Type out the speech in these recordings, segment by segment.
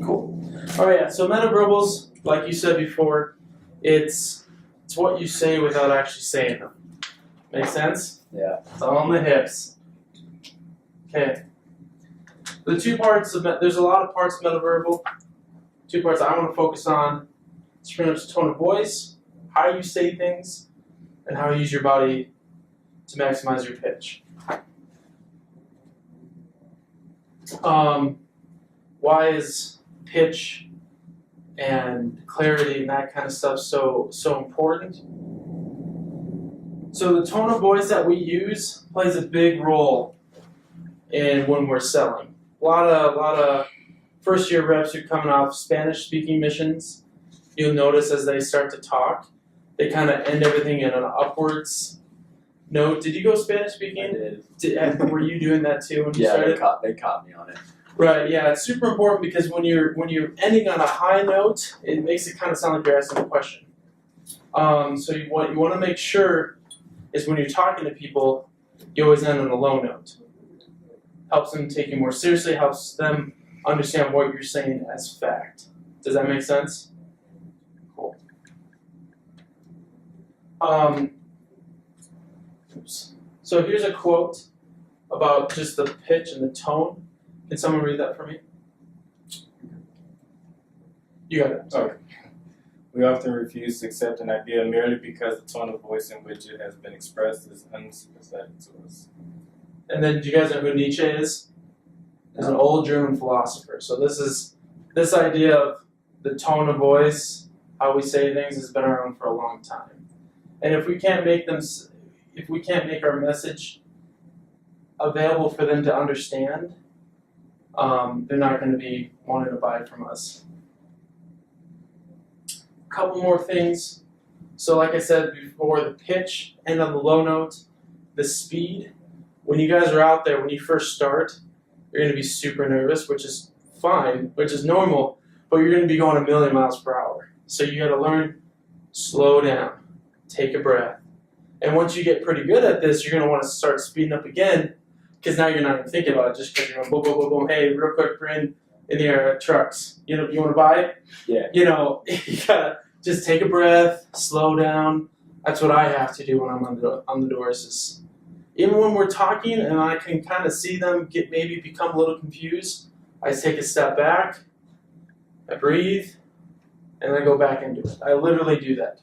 Cool. All right, yeah, so metaverbals, like you said before, it's what you say without actually saying them. Make sense? Yeah. It's all on the hips. Okay. The two parts of there's a lot of parts of metaverbal. Two parts I want to focus on. It's pretty much tone of voice, how you say things, and how you use your body to maximize your pitch. Why is pitch and clarity and that kind of stuff so important? So the tone of voice that we use plays a big role in when we're selling. A lot of first-year reps who are coming off Spanish-speaking missions, you'll notice as they start to talk, they kind of end everything in an upwards note. Did you go Spanish-speaking? I did. Were you doing that too when you started? Yeah, they caught me on it. Right, yeah, it's super important because when you're ending on a high note, it makes it kind of sound like you're asking a question. So you want to make sure is when you're talking to people, you always end on a low note. Helps them take you more seriously, helps them understand what you're saying as fact. Does that make sense? Cool. So here's a quote about just the pitch and the tone. Can someone read that for me? You got it. Sorry. We often refuse to accept an idea merely because the tone of voice in which it has been expressed is unsympathetic to us. And then, do you guys know who Nietzsche is? He's an old German philosopher. So this idea of the tone of voice, how we say things, has been around for a long time. And if we can't make our message available for them to understand, they're not going to be wanting to buy from us. A couple more things. So like I said before, the pitch and on the low note, the speed. When you guys are out there, when you first start, you're going to be super nervous, which is fine, which is normal, but you're going to be going a million miles per hour. So you got to learn, slow down, take a breath. And once you get pretty good at this, you're going to want to start speeding up again, because now you're not even thinking about it, just because you're going boom, boom, boom, boom. Hey, real quick, Bryn, in the air, trucks. You want to buy? Yeah. You got to just take a breath, slow down. That's what I have to do when I'm on the doors. Even when we're talking and I can kind of see them maybe become a little confused, I take a step back, I breathe, and I go back into it. I literally do that.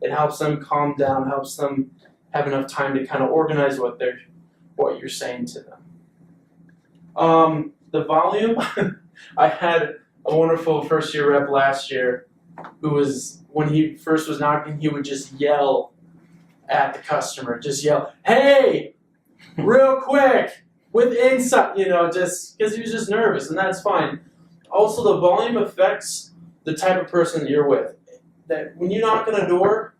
It helps them calm down, helps them have enough time to kind of organize what you're saying to them. The volume, I had a wonderful first-year rep last year who was, when he first was knocking, he would just yell at the customer, just yell, "Hey, real quick, with insight," just because he was just nervous, and that's fine. Also, the volume affects the type of person that you're with. That when you knock on a door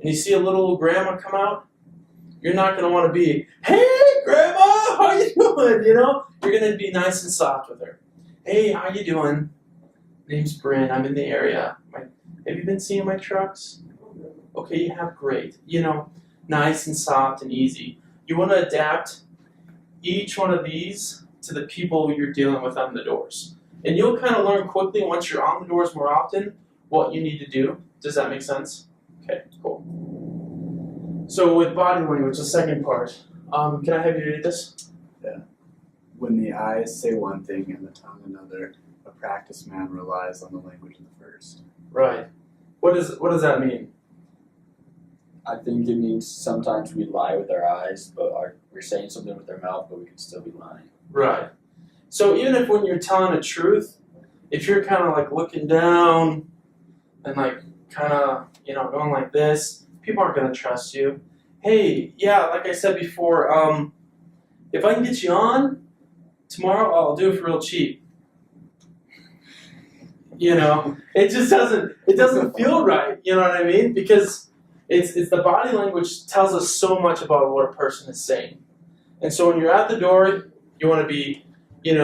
and you see a little grandma come out, you're not going to want to be, "Hey, grandma, how you doing?" You're going to be nice and soft with her. "Hey, how you doing? Name's Bryn. I'm in the area. Have you been seeing my trucks? Okay, you have, great." Nice and soft and easy. You want to adapt each one of these to the people you're dealing with on the doors. And you'll kind of learn quickly once you're on the doors more often what you need to do. Does that make sense? Okay, cool. So with body language, the second part, can I have you read this? Yeah. When the eyes say one thing and the tongue another, a practiced man relies on the language of the first. Right. What does that mean? I think it means sometimes we lie with our eyes, but we're saying something with our mouth, but we can still be lying. Right. So even if when you're telling the truth, if you're kind of like looking down and like kind of, going like this, people aren't going to trust you. Hey, yeah, like I said before, if I can get you on tomorrow, I'll do it for real cheap. It just doesn't feel right. You know what I mean? Because it's the body language tells us so much about what a person is saying. And so when you're at the door, you want to be, in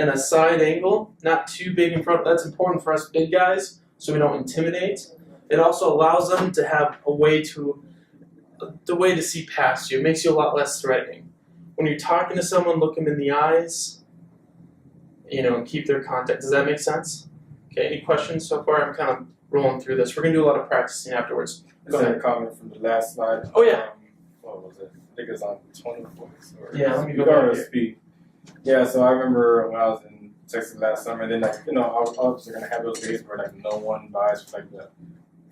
a side angle, not too big in front. That's important for us big guys, so we don't intimidate. It also allows them to have the way to see past you. It makes you a lot less threatening. When you're talking to someone, look them in the eyes. and keep their contact. Does that make sense? Okay, any questions so far? I'm kind of rolling through this. We're gonna do a lot of practicing afterwards. Just a comment from the last slide. Oh, yeah. What was it? I think it's on 24. Yeah, let me go back here. Speak. Yeah, so I remember when I was in Texas last summer, then obviously gonna have those days where no one buys for the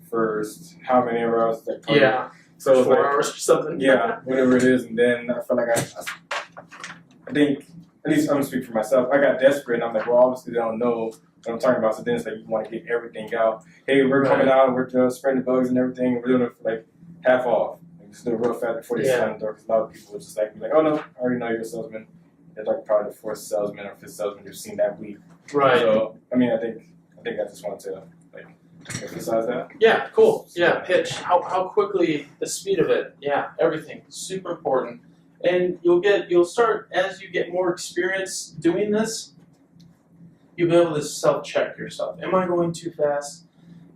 first how many hours Yeah. So it's 4 hours or something. Yeah, whatever it is, and then I felt like I think at least I'm gonna speak for myself. I got desperate, and I'm like, well, obviously they don't know what I'm talking about. So then it's like you want to get everything out. Hey, we're coming out, we're spreading the bugs and everything. We're doing it for half off. Just do it real fast before they slam the door. Because a lot of people would just be like, oh no, I already know you're a salesman. They're probably the fourth salesman or fifth salesman you've seen that week. Right. So I mean, I think I just wanted to emphasize that. Yeah, cool. Yeah, pitch. How quickly, the speed of it. Yeah, everything. Super important. And you'll start, as you get more experience doing this, you'll be able to self-check yourself. Am I going too fast?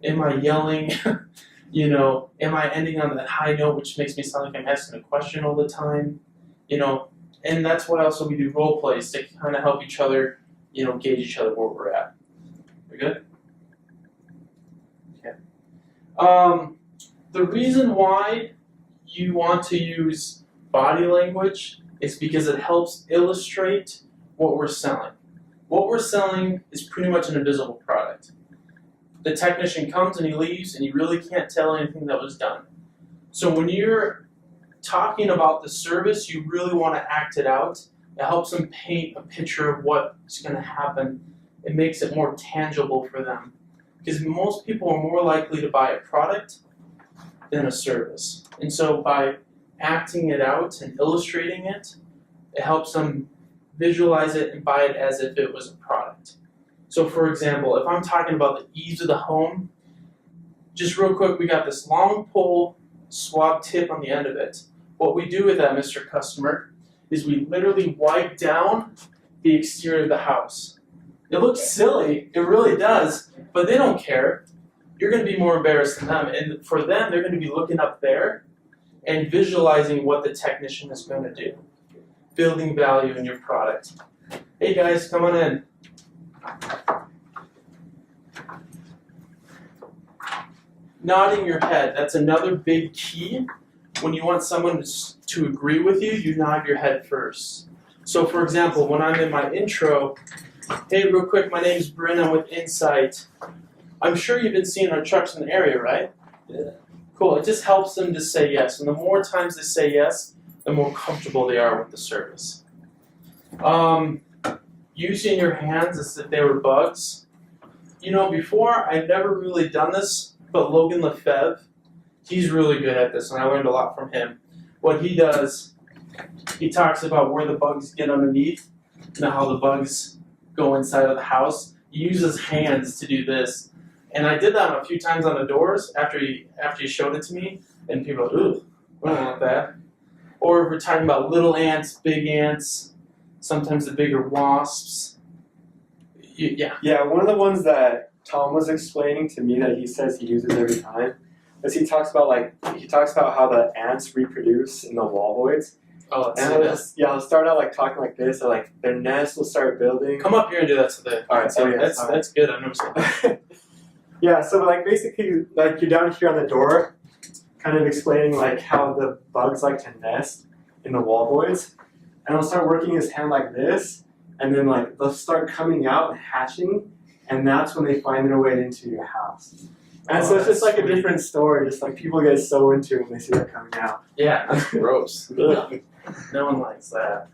Am I yelling? Am I ending on that high note, which makes me sound like I'm asking a question all the time? And that's why also we do role plays to kind of help each other, gauge each other where we're at. We good? The reason why you want to use body language is because it helps illustrate what we're selling. What we're selling is pretty much an invisible product. The technician comes and he leaves and you really can't tell anything that was done. So when you're talking about the service, you really want to act it out. It helps them paint a picture of what's going to happen. It makes it more tangible for them. Because most people are more likely to buy a product than a service. And so by acting it out and illustrating it, it helps them visualize it and buy it as if it was a product. So for example, if I'm talking about the ease of the home, just real quick, we got this long pole swab tip on the end of it. What we do with that, Mr. Customer, is we literally wipe down the exterior of the house. It looks silly, it really does, but they don't care. You're going to be more embarrassed than them, and for them, they're going to be looking up there and visualizing what the technician is going to do, building value in your product. Hey guys, come on in. Nodding your head, that's another big key. When you want someone to agree with you, you nod your head first. So for example, when I'm in my intro, hey, real quick, my name's Bryn, I'm with Insight. I'm sure you've been seeing our trucks in the area, right? Yeah. Cool, it just helps them to say yes. And the more times they say yes, the more comfortable they are with the service. Using your hands as if they were bugs. Before, I'd never really done this, but Logan Lefebvre, he's really good at this, and I learned a lot from him. What he does, he talks about where the bugs get underneath, and how the bugs go inside of the house. He uses hands to do this. And I did that a few times on the doors after he showed it to me, and people are like, ooh, I don't want that. Or if we're talking about little ants, big ants, sometimes the bigger wasps. Yeah. Yeah, one of the ones that Tom was explaining to me that he says he uses every time is he talks about how the ants reproduce in the wall voids. Oh, let's And see this. I'll start out talking like this, or their nest will start building. Come up here and do that today. Alright, so yeah, that's good. I've never seen that. Yeah, so basically you're down here on the door, kind of explaining how the bugs like to nest in the wall voids, and I'll start working his hand like this, and then they'll start coming out and hatching, and that's when they find their way into your house. And so it's just a different story, just people get so into it when they see that coming out. Yeah, that's gross. Ugh. No one likes that.